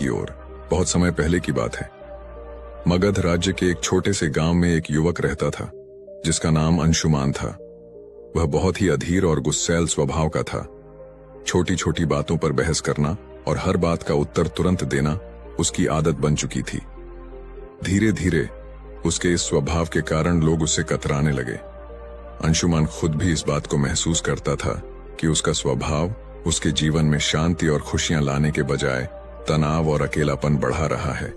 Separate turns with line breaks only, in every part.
की ओर। बहुत समय पहले की बात है। मगध राज्य के एक छोटे से गांव में एक युवक रहता था जिसका नाम अंशुमान था। वह बहुत ही अधीर और गुस्सैल स्वभाव का था। छोटी छोटी बातों पर बहस करना और हर बात का उत्तर तुरंत देना उसकी आदत बन चुकी थी। धीरे धीरे उसके इस स्वभाव के कारण लोग उससे कतराने लगे। अंशुमान खुद भी इस बात को महसूस करता था कि उसका स्वभाव उसके जीवन में शांति और खुशियां लाने के बजाय तनाव और अकेलापन बढ़ा रहा है।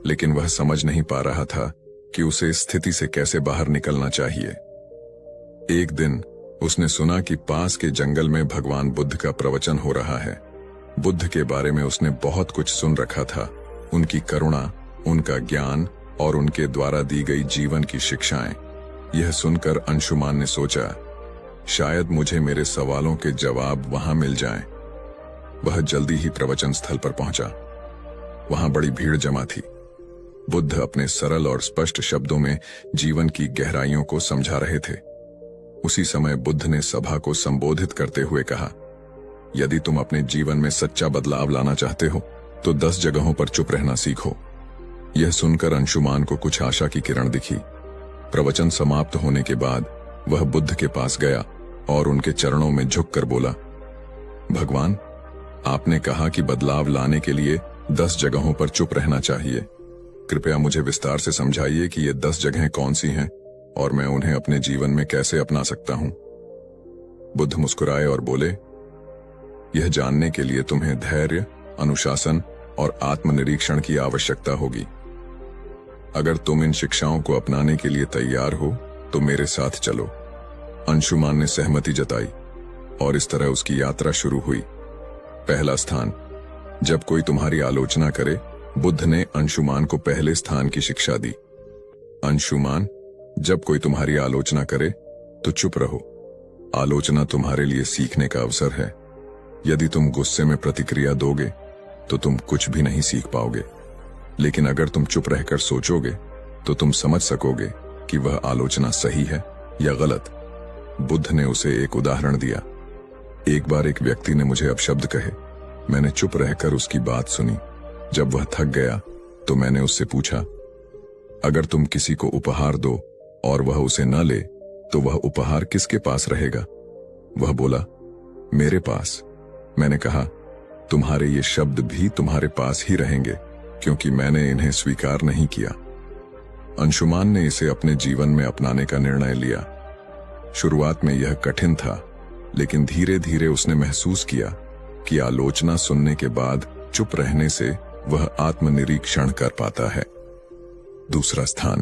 लेकिन वह समझ नहीं पा रहा था कि उसे इस स्थिति से कैसे बाहर निकलना चाहिए। एक दिन उसने सुना कि पास के जंगल में भगवान बुद्ध का प्रवचन हो रहा है। बुद्ध के बारे में उसने बहुत कुछ सुन रखा था। उनकी करुणा, उनका ज्ञान और उनके द्वारा दी गई जीवन की शिक्षाएं। यह सुनकर अंशुमान ने सोचा, शायद मुझे मेरे सवालों के जवाब वहां मिल जाएं। वह जल्दी ही प्रवचन स्थल पर पहुंचा। वहां बड़ी भीड़ जमा थी। बुद्ध अपने सरल और स्पष्ट शब्दों में जीवन की गहराइयों को समझा रहे थे। उसी समय बुद्ध ने सभा को संबोधित करते हुए कहा, यदि तुम अपने जीवन में सच्चा बदलाव लाना चाहते हो तो 10 जगहों पर चुप रहना सीखो। यह सुनकर अंशुमान को कुछ आशा की किरण दिखी। प्रवचन समाप्त होने के बाद वह बुद्ध के पास गया और उनके चरणों में झुककर बोला, भगवान, आपने कहा कि बदलाव लाने के लिए 10 जगहों पर चुप रहना चाहिए। कृपया मुझे विस्तार से समझाइए कि ये 10 जगहें कौन सी हैं और मैं उन्हें अपने जीवन में कैसे अपना सकता हूं। बुद्ध मुस्कुराए और बोले, यह जानने के लिए तुम्हें धैर्य, अनुशासन और आत्मनिरीक्षण की आवश्यकता होगी। अगर तुम इन शिक्षाओं को अपनाने के लिए तैयार हो तो मेरे साथ चलो। अंशुमान ने सहमति जताई और इस तरह उसकी यात्रा शुरू हुई। पहला स्थान, जब कोई तुम्हारी आलोचना करे। बुद्ध ने अंशुमान को पहले स्थान की शिक्षा दी। अंशुमान, जब कोई तुम्हारी आलोचना करे तो चुप रहो। आलोचना तुम्हारे लिए सीखने का अवसर है। यदि तुम गुस्से में प्रतिक्रिया दोगे तो तुम कुछ भी नहीं सीख पाओगे। लेकिन अगर तुम चुप रहकर सोचोगे तो तुम समझ सकोगे कि वह आलोचना सही है या गलत। बुद्ध ने उसे एक उदाहरण दिया। एक बार एक व्यक्ति ने मुझे अपशब्द कहे। मैंने चुप रहकर उसकी बात सुनी। जब वह थक गया तो मैंने उससे पूछा, अगर तुम किसी को उपहार दो और वह उसे न ले तो वह उपहार किसके पास रहेगा? वह बोला, मेरे पास। मैंने कहा, तुम्हारे ये शब्द भी तुम्हारे पास ही रहेंगे क्योंकि मैंने इन्हें स्वीकार नहीं किया। अंशुमान ने इसे अपने जीवन में अपनाने का निर्णय लिया। शुरुआत में यह कठिन था, लेकिन धीरे धीरे उसने महसूस किया कि आलोचना सुनने के बाद चुप रहने से वह आत्मनिरीक्षण कर पाता है। दूसरा स्थान,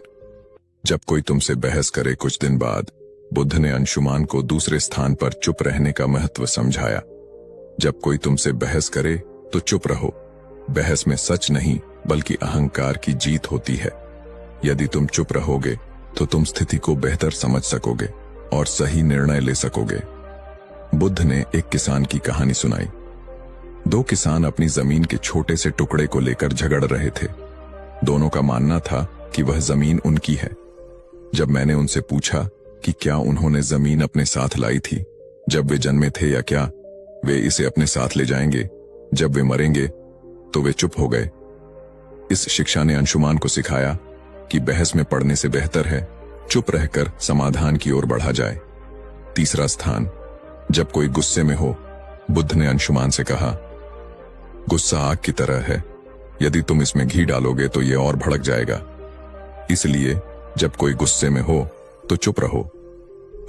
जब कोई तुमसे बहस करे। कुछ दिन बाद बुद्ध ने अंशुमान को दूसरे स्थान पर चुप रहने का महत्व समझाया। जब कोई तुमसे बहस करे तो चुप रहो। बहस में सच नहीं बल्कि अहंकार की जीत होती है। यदि तुम चुप रहोगे तो तुम स्थिति को बेहतर समझ सकोगे और सही निर्णय ले सकोगे। बुद्ध ने एक किसान की कहानी सुनाई। 2 किसान अपनी जमीन के छोटे से टुकड़े को लेकर झगड़ रहे थे। दोनों का मानना था कि वह जमीन उनकी है। जब मैंने उनसे पूछा कि क्या उन्होंने जमीन अपने साथ लाई थी जब वे जन्मे थे या क्या वे इसे अपने साथ ले जाएंगे जब वे मरेंगे, तो वे चुप हो गए। इस शिक्षा ने अंशुमान को सिखाया कि बहस में पड़ने से बेहतर है चुप रहकर समाधान की ओर बढ़ा जाए। तीसरा स्थान, जब कोई गुस्से में हो। बुद्ध ने अंशुमान से कहा, गुस्सा आग की तरह है। यदि तुम इसमें घी डालोगे तो यह और भड़क जाएगा। इसलिए जब कोई गुस्से में हो तो चुप रहो।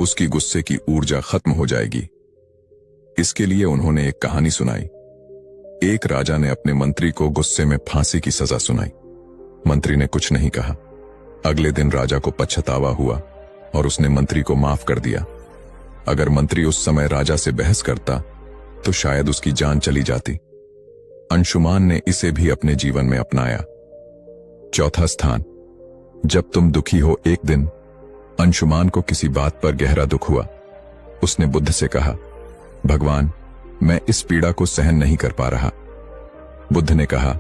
उसकी गुस्से की ऊर्जा खत्म हो जाएगी। इसके लिए उन्होंने एक कहानी सुनाई। एक राजा ने अपने मंत्री को गुस्से में फांसी की सजा सुनाई। मंत्री ने कुछ नहीं कहा। अगले दिन राजा को पछतावा हुआ और उसने मंत्री को माफ कर दिया। अगर मंत्री उस समय राजा से बहस करता तो शायद उसकी जान चली जाती। अंशुमान ने इसे भी अपने जीवन में अपनाया। चौथा स्थान, जब तुम दुखी हो। एक दिन अंशुमान को किसी बात पर गहरा दुख हुआ। उसने बुद्ध से कहा, भगवान, मैं इस पीड़ा को सहन नहीं कर पा रहा। बुद्ध ने कहा,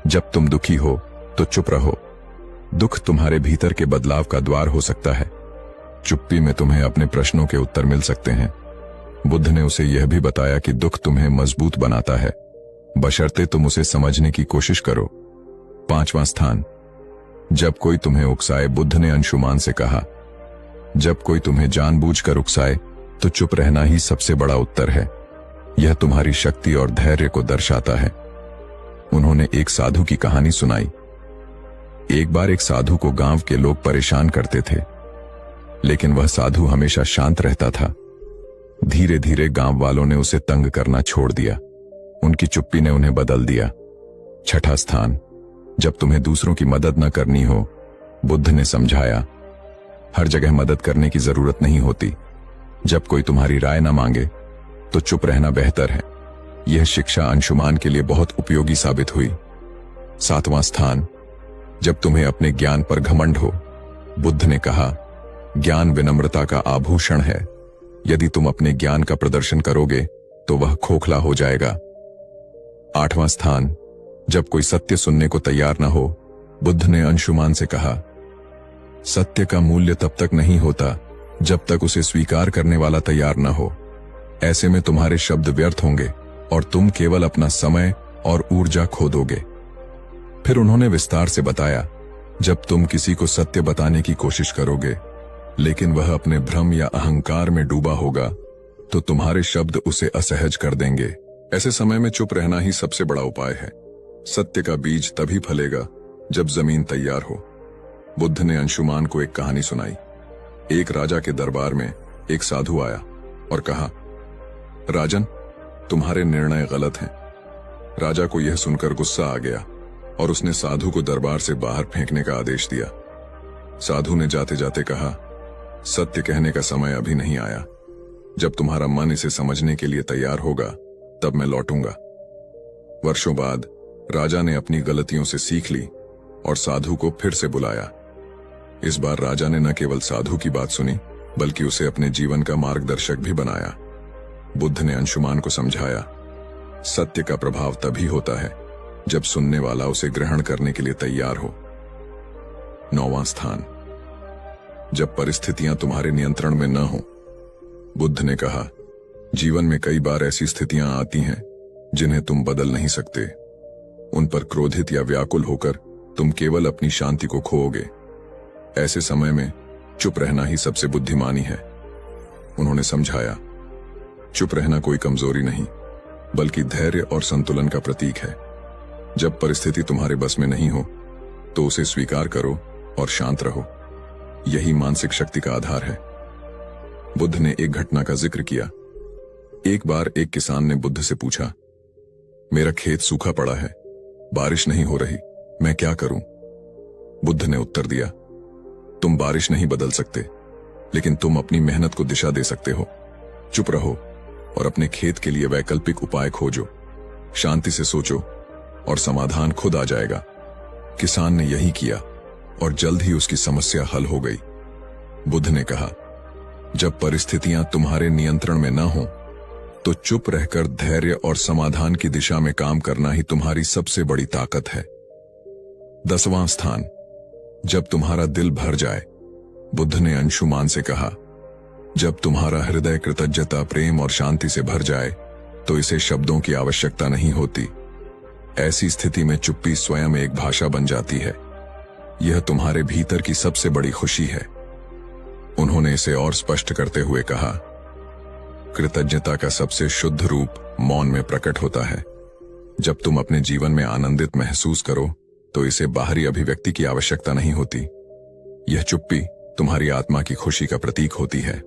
जब तुम दुखी हो तो चुप रहो। दुख तुम्हारे भीतर के बदलाव का द्वार हो सकता है। चुप्पी में तुम्हें अपने प्रश्नों के उत्तर मिल सकते हैं। बुद्ध ने उसे यह भी बताया कि दुख तुम्हें मजबूत बनाता है। बशर्ते तुम उसे समझने की कोशिश करो। 5वां स्थान, जब कोई तुम्हें उकसाए। बुद्ध ने अंशुमान से कहा, जब कोई तुम्हें जानबूझकर उकसाए तो चुप रहना ही सबसे बड़ा उत्तर है। यह तुम्हारी शक्ति और धैर्य को दर्शाता है। उन्होंने एक साधु की कहानी सुनाई। एक बार एक साधु को गांव के लोग परेशान करते थे, लेकिन वह साधु हमेशा शांत रहता था। धीरे धीरे गांव वालों ने उसे तंग करना छोड़ दिया। उनकी चुप्पी ने उन्हें बदल दिया। 6ठा स्थान, जब तुम्हें दूसरों की मदद न करनी हो। बुद्ध ने समझाया, हर जगह मदद करने की जरूरत नहीं होती। जब कोई तुम्हारी राय न मांगे तो चुप रहना बेहतर है। यह शिक्षा अंशुमान के लिए बहुत उपयोगी साबित हुई। 7वां स्थान, जब तुम्हें अपने ज्ञान पर घमंड हो। बुद्ध ने कहा, ज्ञान विनम्रता का आभूषण है। यदि तुम अपने ज्ञान का प्रदर्शन करोगे तो वह खोखला हो जाएगा। 8वां स्थान, जब कोई सत्य सुनने को तैयार न हो। बुद्ध ने अंशुमान से कहा, सत्य का मूल्य तब तक नहीं होता जब तक उसे स्वीकार करने वाला तैयार न हो। ऐसे में तुम्हारे शब्द व्यर्थ होंगे और तुम केवल अपना समय और ऊर्जा खो दोगे। फिर उन्होंने विस्तार से बताया, जब तुम किसी को सत्य बताने की कोशिश करोगे लेकिन वह अपने भ्रम या अहंकार में डूबा होगा तो तुम्हारे शब्द उसे असहज कर देंगे। ऐसे समय में चुप रहना ही सबसे बड़ा उपाय है। सत्य का बीज तभी फलेगा जब जमीन तैयार हो। बुद्ध ने अंशुमान को एक कहानी सुनाई। एक राजा के दरबार में एक साधु आया और कहा, राजन, तुम्हारे निर्णय गलत हैं। राजा को यह सुनकर गुस्सा आ गया और उसने साधु को दरबार से बाहर फेंकने का आदेश दिया। साधु ने जाते जाते कहा, सत्य कहने का समय अभी नहीं आया। जब तुम्हारा मन इसे समझने के लिए तैयार होगा तब मैं लौटूंगा। वर्षों बाद राजा ने अपनी गलतियों से सीख ली और साधु को फिर से बुलाया। इस बार राजा ने न केवल साधु की बात सुनी बल्कि उसे अपने जीवन का मार्गदर्शक भी बनाया। बुद्ध ने अंशुमान को समझाया, सत्य का प्रभाव तभी होता है जब सुनने वाला उसे ग्रहण करने के लिए तैयार हो। 9वां स्थान, जब परिस्थितियां तुम्हारे नियंत्रण में न हो। बुद्ध ने कहा, जीवन में कई बार ऐसी स्थितियां आती हैं जिन्हें तुम बदल नहीं सकते। उन पर क्रोधित या व्याकुल होकर तुम केवल अपनी शांति को खोओगे। ऐसे समय में चुप रहना ही सबसे बुद्धिमानी है। उन्होंने समझाया, चुप रहना कोई कमजोरी नहीं बल्कि धैर्य और संतुलन का प्रतीक है। जब परिस्थिति तुम्हारे बस में नहीं हो तो उसे स्वीकार करो और शांत रहो। यही मानसिक शक्ति का आधार है। बुद्ध ने एक घटना का जिक्र किया। एक बार एक किसान ने बुद्ध से पूछा, मेरा खेत सूखा पड़ा है, बारिश नहीं हो रही, मैं क्या करूं? बुद्ध ने उत्तर दिया, तुम बारिश नहीं बदल सकते, लेकिन तुम अपनी मेहनत को दिशा दे सकते हो। चुप रहो और अपने खेत के लिए वैकल्पिक उपाय खोजो। शांति से सोचो और समाधान खुद आ जाएगा। किसान ने यही किया और जल्द ही उसकी समस्या हल हो गई। बुद्ध ने कहा, जब परिस्थितियां तुम्हारे नियंत्रण में न हो तो चुप रहकर धैर्य और समाधान की दिशा में काम करना ही तुम्हारी सबसे बड़ी ताकत है। 10वां स्थान, जब तुम्हारा दिल भर जाए। बुद्ध ने अंशुमान से कहा, जब तुम्हारा हृदय कृतज्ञता, प्रेम और शांति से भर जाए तो इसे शब्दों की आवश्यकता नहीं होती। ऐसी स्थिति में चुप्पी स्वयं एक भाषा बन जाती है। यह तुम्हारे भीतर की सबसे बड़ी खुशी है। उन्होंने इसे और स्पष्ट करते हुए कहा, कृतज्ञता का सबसे शुद्ध रूप मौन में प्रकट होता है। जब तुम अपने जीवन में आनंदित महसूस करो तो इसे बाहरी अभिव्यक्ति की आवश्यकता नहीं होती। यह चुप्पी तुम्हारी आत्मा की खुशी का प्रतीक होती है।